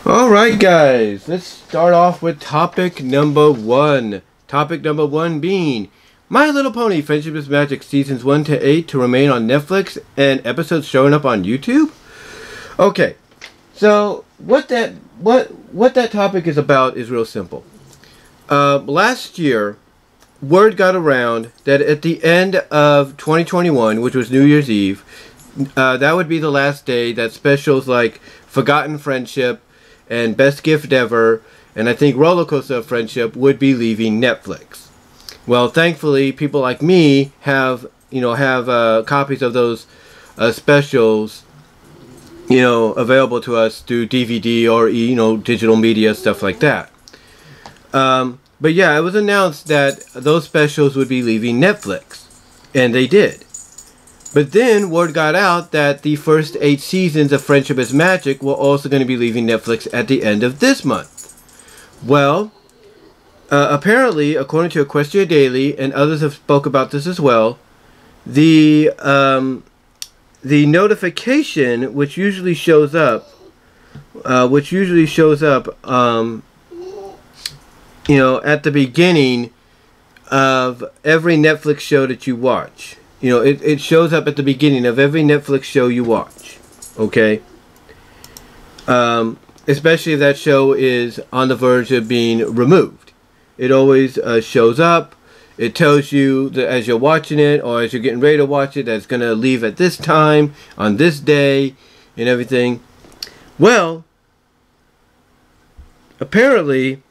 Alright guys, let's start off with topic number one. Topic number one being My Little Pony Friendship is Magic Seasons 1 to 8 to remain on Netflix and episodes showing up on YouTube? Okay, so what that topic is about is real simple. Last year, word got around that at the end of 2021, which was New Year's Eve, that would be the last day that specials like Forgotten Friendship and Best Gift Ever, and I think Roller Coaster of Friendship would be leaving Netflix. Well, thankfully, people like me have copies of those specials, available to us through DVD or digital media, stuff like that. But yeah, it was announced that those specials would be leaving Netflix, and they did. But then word got out that the first 8 seasons of Friendship is Magic were also going to be leaving Netflix at the end of this month. Well, apparently, according to Equestria Daily, and others have spoke about this as well, the notification which usually shows up, at the beginning of every Netflix show that you watch. It shows up at the beginning of every Netflix show you watch. Okay? Especially if that show is on the verge of being removed. It always shows up. It tells you that as you're watching it or as you're getting ready to watch it that it's going to leave at this time, on this day, and everything. Well, apparently,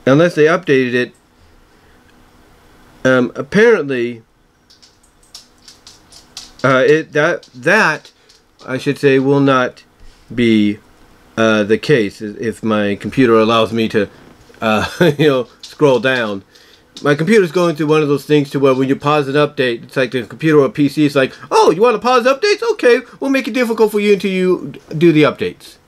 unless they updated it, apparently, that I should say will not be the case if my computer allows me to, scroll down. My computer's going through one of those things to where when you pause an update, it's like the computer or PC is like, oh, you want to pause updates? Okay, we'll make it difficult for you until you do the updates.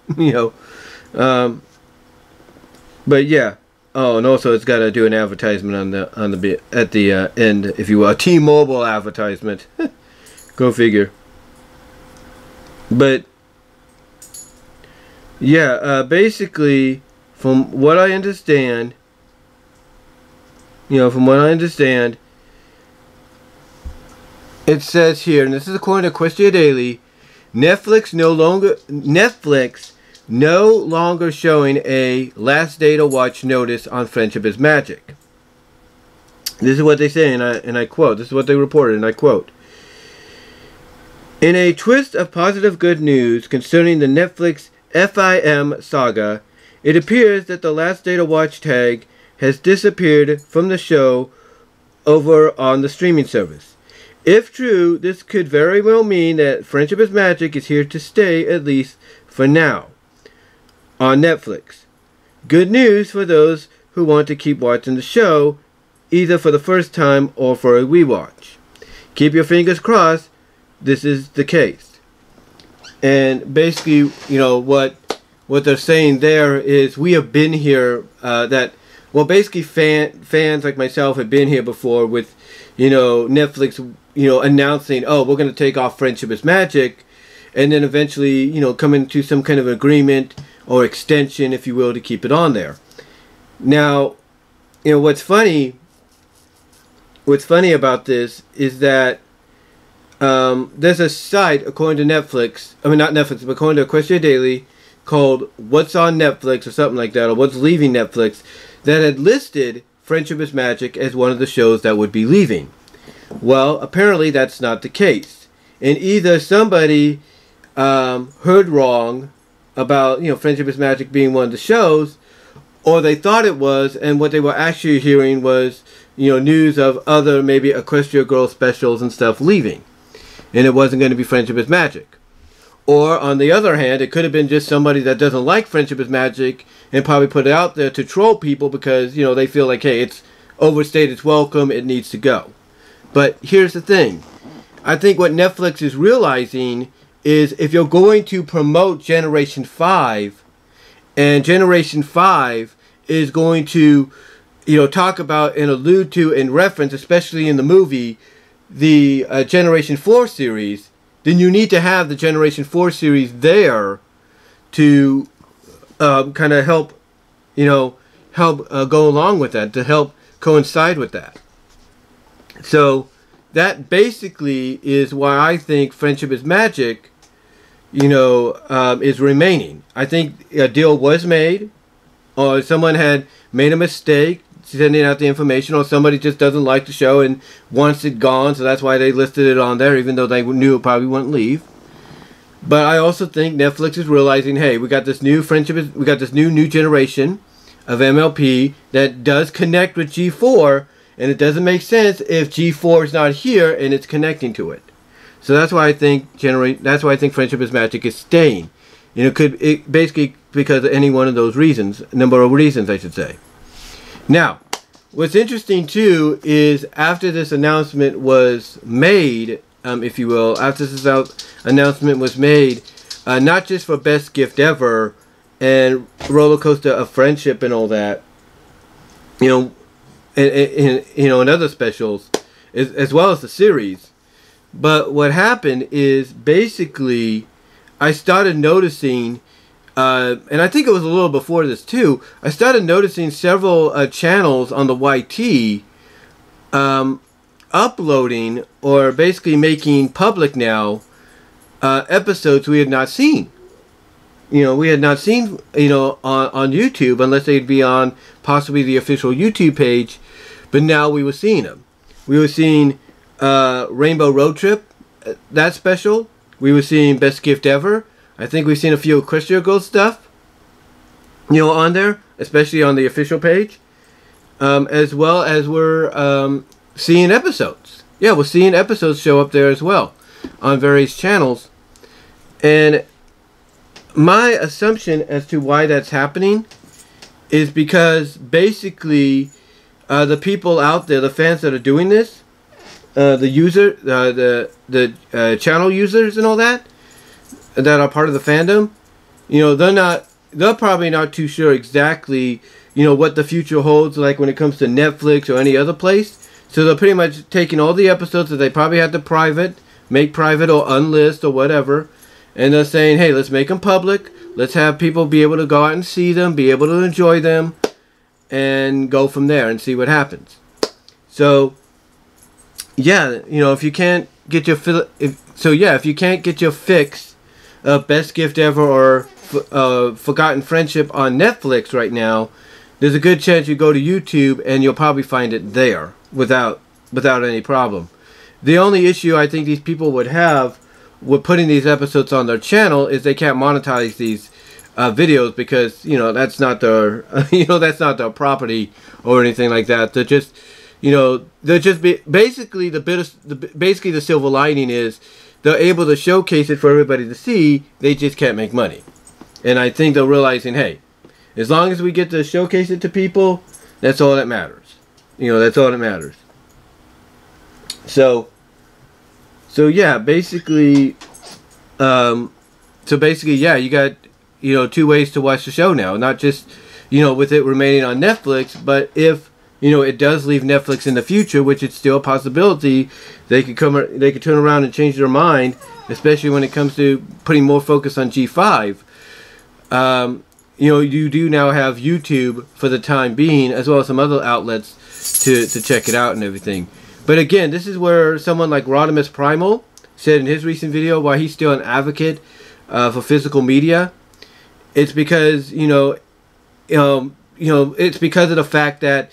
But yeah. Oh, and also it's got to do an advertisement at the end, if you will, a T-Mobile advertisement. Go figure. But yeah, basically, from what I understand, it says here, and this is according to Equestria Daily, Netflix no longer showing a last day to watch notice on Friendship is Magic. This is what they say, and I quote. This is what they reported, and I quote. In a twist of positive good news concerning the Netflix FIM saga, it appears that the last day to watch tag has disappeared from the show over on the streaming service. If true, this could very well mean that Friendship is Magic is here to stay, at least for now, on Netflix. Good news for those who want to keep watching the show, either for the first time or for a rewatch. Keep your fingers crossed, this is the case. And basically, what they're saying there is we have been here, basically fans like myself have been here before with, Netflix, announcing, oh, we're going to take off Friendship is Magic, and then eventually, come to some kind of agreement or extension, if you will, to keep it on there. Now, what's funny about this is that there's a site, according to Netflix, not Netflix, but according to Equestria Daily, called What's on Netflix or something like that, or What's Leaving Netflix, that had listed Friendship is Magic as one of the shows that would be leaving. Well, apparently that's not the case. And either somebody heard wrong about Friendship is Magic being one of the shows, or they thought it was, and what they were actually hearing was news of other maybe Equestria Girl specials and stuff leaving, and it wasn't going to be Friendship is Magic. Or on the other hand, it could have been just somebody that doesn't like Friendship is Magic and probably put it out there to troll people because they feel like, hey, it's overstayed its welcome, it needs to go. But here's the thing, I think what Netflix is realizing is if you're going to promote Generation 5, and Generation 5 is going to, talk about and allude to and reference, especially in the movie, the Generation 4 series, then you need to have the Generation 4 series there to kind of help, go along with that, to help coincide with that. So that basically is why I think Friendship is Magic, is remaining. I think a deal was made, or someone had made a mistake sending out the information, or somebody just doesn't like the show and wants it gone, so that's why they listed it on there, even though they knew it probably wouldn't leave. But I also think Netflix is realizing, hey, we got this new we got this new generation of MLP that does connect with G4, and it doesn't make sense if G4 is not here and it's connecting to it. So that's why I think Friendship is Magic is staying. Basically because of any one of those reasons, number of reasons I should say. Now, what's interesting too is after this announcement was made, if you will, after this announcement was made, not just for Best Gift Ever and Roller Coaster of Friendship and all that, and other specials, as well as the series. But what happened is basically I started noticing, and I think it was a little before this too, I started noticing several channels on the YT uploading or basically making public now episodes we had not seen. We had not seen, on YouTube, unless they'd be on possibly the official YouTube page, but now we were seeing them. We were seeing Rainbow Road Trip, that special. We were seeing Best Gift Ever. I think we've seen a few Equestria Gold stuff, on there, especially on the official page, as well as we're seeing episodes. Yeah, we're seeing episodes show up there as well on various channels. And my assumption as to why that's happening is because basically the people out there, the fans that are doing this, the channel users and all that are part of the fandom, they're probably not too sure exactly, what the future holds, like when it comes to Netflix or any other place. So they're pretty much taking all the episodes that they probably had to make private or unlist or whatever, and they're saying, hey, let's make them public. Let's have people be able to go out and see them, be able to enjoy them, and go from there and see what happens. So, yeah, if you can't get your if you can't get your fix of Best Gift Ever or Forgotten Friendship on Netflix right now, there's a good chance you go to YouTube and you'll probably find it there without any problem. The only issue I think these people would have with putting these episodes on their channel is they can't monetize these videos because that's not their that's not their property or anything like that. They're just basically the silver lining is they're able to showcase it for everybody to see. They just can't make money, and I think they're realizing, hey, as long as we get to showcase it to people, that's all that matters. That's all that matters. So yeah, basically, yeah, you got, two ways to watch the show now. Not just, with it remaining on Netflix, but if, it does leave Netflix in the future, which it's still a possibility, they could turn around and change their mind, especially when it comes to putting more focus on G5. You do now have YouTube for the time being, as well as some other outlets to check it out and everything. But again, this is where someone like Rodimus Primal said in his recent video why he's still an advocate for physical media. It's because it's because of the fact that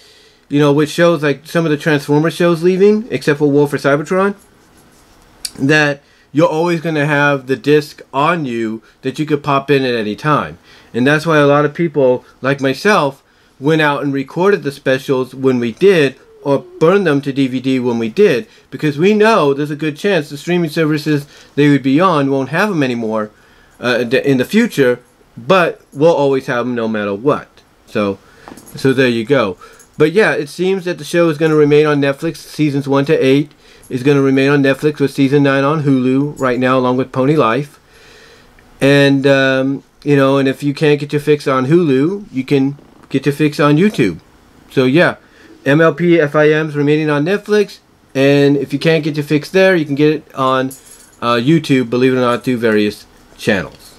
with shows like some of the Transformers shows leaving, except for War for Cybertron, that you're always going to have the disc on you that you could pop in at any time. And that's why a lot of people like myself went out and recorded the specials when we did, or burned them to DVD when we did, because we know there's a good chance the streaming services they would be on won't have them anymore in the future, but we'll always have them no matter what. So there you go. But yeah, it seems that the show is going to remain on Netflix. Seasons 1 to 8 is going to remain on Netflix, with season 9 on Hulu right now, along with Pony Life. And and if you can't get your fix on Hulu, you can get your fix on YouTube. So yeah, MLP FIM is remaining on Netflix, and if you can't get your fix there, you can get it on YouTube, believe it or not, through various channels.